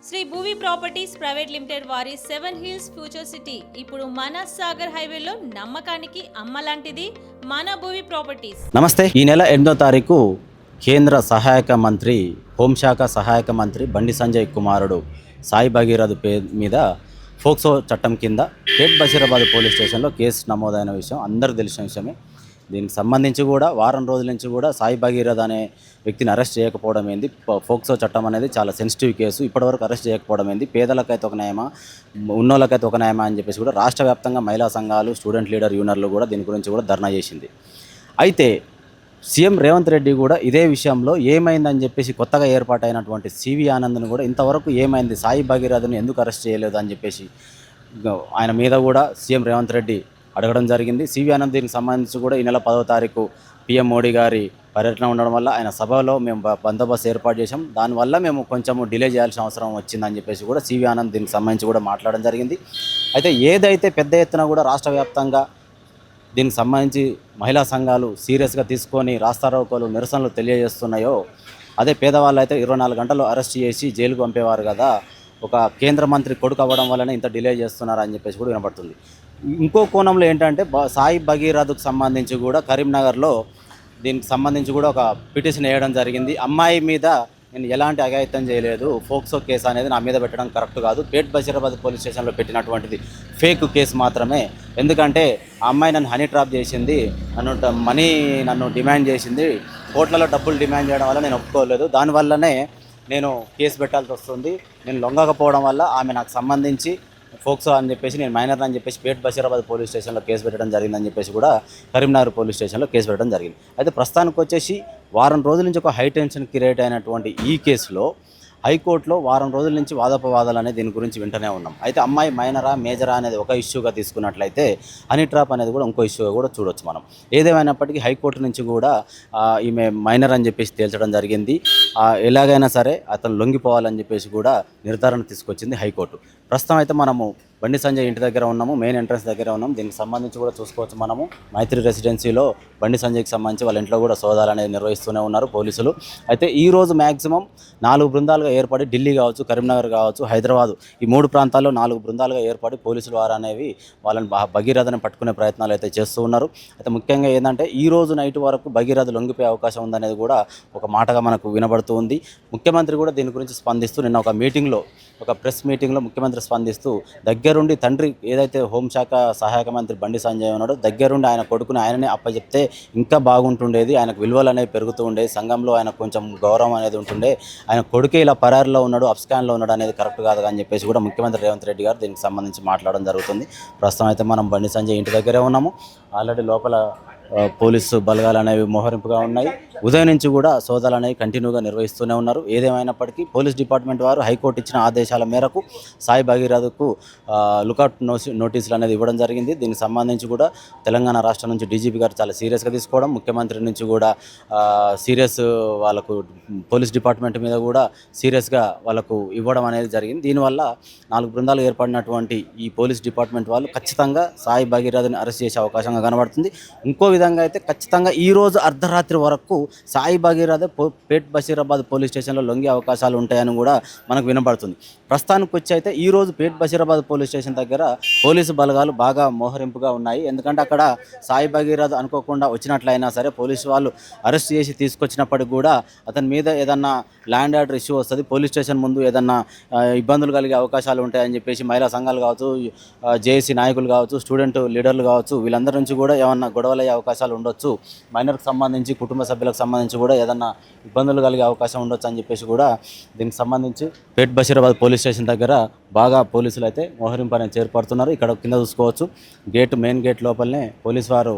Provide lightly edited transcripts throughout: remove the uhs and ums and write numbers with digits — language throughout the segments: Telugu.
Shri Bhuvi properties private limited వారి 7 హిల్స్ ఫ్యూచర్ సిటీ ఇప్పుడు మన సాగర్ హైవేలో నమ్మకానికి అమ్మలాంటిది మన భూవి ప్రాపర్టీస్. నమస్తే. ఈ నెల 8వ తారీఖు కేంద్ర సహాయక మంత్రి హోంశాఖ సహాయక మంత్రి బండి సంజయ్ కుమారుడు సాయి భగీరథ్ మీద ఫోక్సో చట్టం కింద పేట్ బషీరాబాద్ పోలీస్ స్టేషన్లో కేసు నమోదైన విషయం అందరికీ తెలిసిన విషయమే. దీనికి సంబంధించి కూడా వారం రోజుల నుంచి కూడా సాయి భగీరథ్ అనే వ్యక్తిని అరెస్ట్ చేయకపోవడం ఏంది, ఫోక్సో చట్టం అనేది చాలా సెన్సిటివ్ కేసు, ఇప్పటివరకు అరెస్ట్ చేయకపోవడం ఏంది, పేదలకైతే ఒక న్యాయమా ఉన్నోళ్ళకైతే ఒక న్యాయమా అని చెప్పేసి కూడా రాష్ట్ర వ్యాప్తంగా మహిళా సంఘాలు, స్టూడెంట్ లీడర్ యూనియన్లు కూడా దీని గురించి కూడా ధర్నా చేసింది. అయితే సీఎం రేవంత్ రెడ్డి కూడా ఇదే విషయంలో ఏమైందని చెప్పేసి కొత్తగా ఏర్పాటైనటువంటి సివి ఆనంద్ను కూడా ఇంతవరకు ఏమైంది, సాయి భగీరథ్ని ఎందుకు అరెస్ట్ చేయలేదు అని చెప్పేసి ఆయన మీద కూడా సీఎం రేవంత్ రెడ్డి అడగడం జరిగింది. సివి ఆనంద్ దీనికి సంబంధించి కూడా ఈ నెల 10వ తారీఖు పీఎం మోడీ గారి పర్యటన ఉండడం వల్ల ఆయన సభలో మేము బందోబస్తు ఏర్పాటు చేసాం, దానివల్ల మేము కొంచెము డిలే చేయాల్సిన అవసరం వచ్చిందని చెప్పేసి కూడా సివి ఆనంద్ దీనికి సంబంధించి కూడా మాట్లాడడం జరిగింది. అయితే ఏదైతే పెద్ద ఎత్తున కూడా రాష్ట్ర వ్యాప్తంగా దీనికి సంబంధించి మహిళా సంఘాలు సీరియస్గా తీసుకొని రాస్తారోకోలు నిరసనలు తెలియజేస్తున్నాయో, అదే పేదవాళ్ళు అయితే 24 గంటలు అరెస్ట్ చేసి జైలుకు పంపేవారు కదా, ఒక కేంద్ర మంత్రి కొడుకు అవ్వడం వల్లనే ఇంత డిలే చేస్తున్నారు అని చెప్పేసి కూడా వినపడుతుంది. ఇంకో కోణంలో ఏంటంటే సాయి భగీరథ్కు సంబంధించి కూడా కరీంనగర్లో దీనికి సంబంధించి కూడా ఒక పిటిషన్ వేయడం జరిగింది. అమ్మాయి మీద నేను ఎలాంటి అఘాయిత్యం చేయలేదు, ఫోక్సో కేసు అనేది నా మీద పెట్టడం కరెక్ట్ కాదు, పేట్ బషీరాబాద్ పోలీస్ స్టేషన్లో పెట్టినటువంటిది ఫేక్ కేసు మాత్రమే, ఎందుకంటే ఆ అమ్మాయి నన్ను హనీ ట్రాప్ చేసింది, నన్ను డిమాండ్ చేసింది, కోట్లలో డబ్బులు డిమాండ్ చేయడం వల్ల నేను ఒప్పుకోలేదు, దానివల్లనే నేను కేసు పెట్టాల్సి వస్తుంది, నేను లొంగకపోవడం వల్ల ఆమె నాకు సంబంధించి ఫోక్సో అని చెప్పేసి నేను మైనర్ అని చెప్పేసి పేట్ బషీరాబాద్ పోలీస్ స్టేషన్లో కేసు పెట్టడం జరిగిందని చెప్పేసి కూడా కరీంనగర్ పోలీస్ స్టేషన్లో కేసు పెట్టడం జరిగింది. అయితే ప్రస్తుతానికి వచ్చేసి వారం రోజుల నుంచి ఒక హై టెన్షన్ క్రియేట్ అయినటువంటి ఈ కేసులో హైకోర్టులో వారం రోజుల నుంచి వాదోపవాదాలు అనేది దీని గురించి వింటూనే ఉన్నాం. అయితే అమ్మాయి మైనరా మేజరా అనేది ఒక ఇష్యూగా తీసుకున్నట్లయితే హనీ ట్రాప్ అనేది కూడా ఇంకో ఇష్యూగా కూడా చూడొచ్చు మనం. ఏదేమైనప్పటికీ హైకోర్టు నుంచి కూడా ఈమె మైనర్ అని చెప్పేసి తేల్చడం జరిగింది. ఎలాగైనా సరే అతను లొంగిపోవాలని చెప్పేసి కూడా నిర్ధారణ తీసుకొచ్చింది హైకోర్టు. ప్రస్తుతం అయితే మనము బండి సంజయ్ ఇంటి దగ్గర ఉన్నాము, మెయిన్ ఎంట్రన్స్ దగ్గర ఉన్నాం. దీనికి సంబంధించి కూడా చూసుకోవచ్చు మనము మైత్రి రెసిడెన్సీలో బండి సంజయ్కి సంబంధించి వాళ్ళ ఇంట్లో కూడా సోదాలు అనేది నిర్వహిస్తూనే ఉన్నారు పోలీసులు. అయితే ఈరోజు మ్యాక్సిమం 4 బృందాలుగా ఏర్పడి ఢిల్లీ కావచ్చు, కరీంనగర్ కావచ్చు, హైదరాబాదు ఈ 3 ప్రాంతాల్లో 4 బృందాలుగా ఏర్పడి పోలీసులు వారు అనేవి వాళ్ళని భగీరథని పట్టుకునే ప్రయత్నాలు అయితే చేస్తూ ఉన్నారు. అయితే ముఖ్యంగా ఏంటంటే ఈ రోజు నైట్ వరకు భగీరథ లొంగిపోయే అవకాశం ఉందనేది కూడా ఒక మాటగా మనకు వినబడుతూ ఉంది. ముఖ్యమంత్రి కూడా దీని గురించి స్పందిస్తూ నిన్న ఒక మీటింగ్లో, ఒక ప్రెస్ మీటింగ్లో ముఖ్యమంత్రి స్పందిస్తూ దగ్గరుండి తండ్రి ఏదైతే హోంశాఖ సహాయక మంత్రి బండి సంజయ్ ఉన్నాడో దగ్గరుండి ఆయన కొడుకుని ఆయననే అప్పచెప్తే ఇంకా బాగుంటుండేది, ఆయనకు విలువలు అనేవి పెరుగుతూ ఉండేది, సంఘంలో ఆయన కొంచెం గౌరవం అనేది ఉంటుండే, ఆయన కొడుకే ఇలా పరారిలో ఉన్నాడు, అప్స్కాన్లో ఉన్నాడు అనేది కరెక్ట్ కాదు అని చెప్పేసి కూడా ముఖ్యమంత్రి రేవంత్ రెడ్డి గారు దీనికి సంబంధించి మాట్లాడడం జరుగుతుంది. ప్రస్తుతం అయితే మనం బండి సంజయ్ ఇంటి దగ్గరే ఉన్నాము. ఆల్రెడీ లోపల పోలీసు బలగాలు అనేవి మోహరింపుగా ఉన్నాయి. ఉదయం నుంచి కూడా సోదాలు అనేవి కంటిన్యూగా నిర్వహిస్తూనే ఉన్నారు. ఏదేమైనప్పటికీ పోలీస్ డిపార్ట్మెంట్ వారు హైకోర్టు ఇచ్చిన ఆదేశాల మేరకు సాయి భగీరథకు లుకౌట్ నోటీసులు అనేది ఇవ్వడం జరిగింది. దీనికి సంబంధించి కూడా తెలంగాణ రాష్ట్రం నుంచి డీజీపీ గారు చాలా సీరియస్గా తీసుకోవడం, ముఖ్యమంత్రి నుంచి కూడా సీరియస్ వాళ్ళకు పోలీస్ డిపార్ట్మెంట్ మీద కూడా సీరియస్గా వాళ్ళకు ఇవ్వడం అనేది జరిగింది. దీనివల్ల 4 బృందాలు ఏర్పడినటువంటి ఈ పోలీస్ డిపార్ట్మెంట్ వాళ్ళు ఖచ్చితంగా సాయి భగీరథని అరెస్ట్ చేసే అవకాశంగా కనబడుతుంది. ఇంకో విధంగా అయితే ఖచ్చితంగా ఈరోజు అర్ధరాత్రి వరకు సాయి భగీరథ పేట్ బషీరాబాద్ పోలీస్ స్టేషన్లో లొంగే అవకాశాలు ఉంటాయని కూడా మనకు వినబడుతుంది. ప్రస్తుతానికి వచ్చి అయితే ఈరోజు పేట్ బషీరాబాద్ పోలీస్ స్టేషన్ దగ్గర పోలీసు బలగాలు బాగా మోహరింపుగా ఉన్నాయి. ఎందుకంటే అక్కడ సాయి భగీరథ్ అనుకోకుండా వచ్చినట్లయినా సరే పోలీసు వాళ్ళు అరెస్ట్ చేసి తీసుకొచ్చినప్పటికి కూడా అతని మీద ఏదన్నా ల్యాండ్ ఆర్డర్ ఇష్యూ వస్తుంది, పోలీస్ స్టేషన్ ముందు ఏదన్నా ఇబ్బందులు కలిగే అవకాశాలు ఉంటాయని చెప్పేసి మహిళా సంఘాలు కావచ్చు, జేఏసీ నాయకులు కావచ్చు, స్టూడెంట్ లీడర్లు కావచ్చు, వీళ్ళందరి నుంచి కూడా ఏమన్నా గొడవలు అయ్యే అవకాశాలు ఉండొచ్చు, మైనర్కి సంబంధించి కుటుంబ సభ్యులకు సంబంధించి కూడా ఏదన్నా ఇబ్బందులు కలిగే అవకాశం ఉండొచ్చు అని చెప్పేసి కూడా దీనికి సంబంధించి పేట్ బషీరాబాద్ పోలీస్ స్టేషన్ దగ్గర బాగా పోలీసులు అయితే మోహరింపు అనేది చేపడుతున్నారు. ఇక్కడ కింద చూసుకోవచ్చు మెయిన్ గేట్ లోపలనే పోలీసు వారు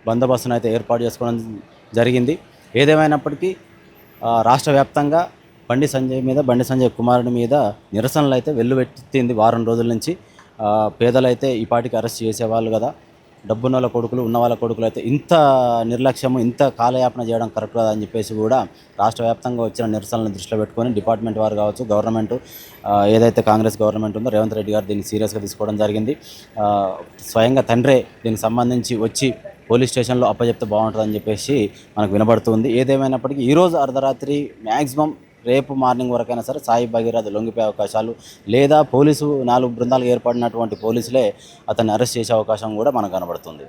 బందోబస్తును అయితే ఏర్పాటు చేసుకోవడం జరిగింది. ఏదేమైనప్పటికీ రాష్ట్ర వ్యాప్తంగా బండి సంజయ్ కుమారుడి మీద నిరసనలు అయితే వెల్లువెత్తింది వారం రోజుల నుంచి. పేదలైతే ఈ పాటికి అరెస్ట్ చేసేవాళ్ళు కదా, డబ్బున్న వాళ్ళ కొడుకులు, ఉన్న వాళ్ళ కొడుకులు అయితే ఇంత నిర్లక్ష్యము, ఇంత కాలయాపన చేయడం కరెక్ట్ కాదని చెప్పేసి కూడా రాష్ట్ర వ్యాప్తంగా వచ్చిన నిరసనలను దృష్టిలో పెట్టుకొని డిపార్ట్మెంట్ వారు కావచ్చు, గవర్నమెంట్ ఏదైతే కాంగ్రెస్ గవర్నమెంట్ ఉందో రేవంత్ రెడ్డి గారు దీన్ని సీరియస్గా తీసుకోవడం జరిగింది. స్వయంగా తండ్రే దీనికి సంబంధించి వచ్చి పోలీస్ స్టేషన్లో అప్పచెప్తే బాగుంటుందని చెప్పేసి మనకు వినబడుతుంది. ఏదేమైనప్పటికీ ఈరోజు అర్ధరాత్రి మ్యాక్సిమం రేపు మార్నింగ్ వరకైనా సరే సాయి భగీరథ్ లొంగిపోయే అవకాశాలు, లేదా పోలీసు 4 బృందాలు ఏర్పడినటువంటి పోలీసులే అతన్ని అరెస్ట్ చేసే అవకాశం కూడా మనకు కనబడుతుంది.